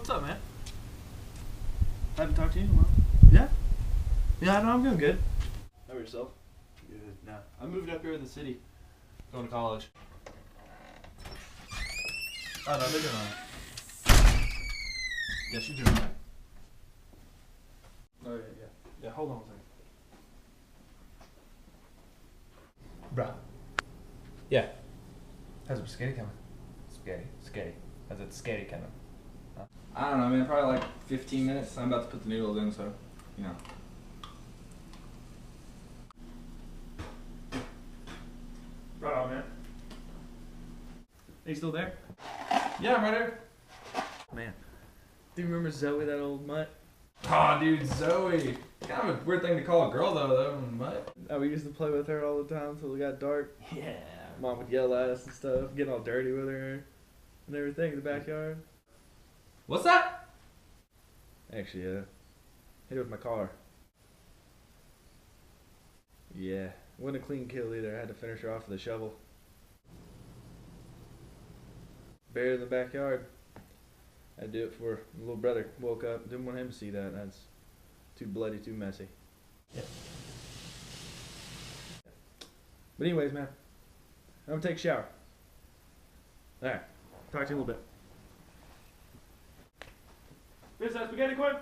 What's up, man? I haven't talked to you in a while. Yeah? Yeah, I know, I'm doing good. How about yourself? Good. Nah, I moved up here in the city. Going to college. Oh, no, they're doing alright. Yeah, she's doing alright. Oh, yeah. Yeah, hold on a second. Bro. Yeah. How's the spaghetti coming? Spaghetti. How's it spaghetti coming? Huh? I don't know, man. Probably like 15 minutes. I'm about to put the noodles in, so, you know. Right on, man. Are you still there? Yeah, I'm right here. Man. Do you remember Zoey, that old mutt? Aw, dude, Zoe. Kind of a weird thing to call a girl, though, What? Oh, we used to play with her all the time until it got dark. Yeah. Mom would yell at us and stuff, getting all dirty with her and everything in the backyard. What's that? Actually, hit it with my car. Yeah, wasn't a clean kill either. I had to finish her off with a shovel. Buried in the backyard. I had to do it before my little brother woke up. Didn't want him to see that. That's too bloody, too messy. Yeah. But anyways, man, I'm gonna take a shower. Alright, talk to you in a little bit. Finish that spaghetti quick?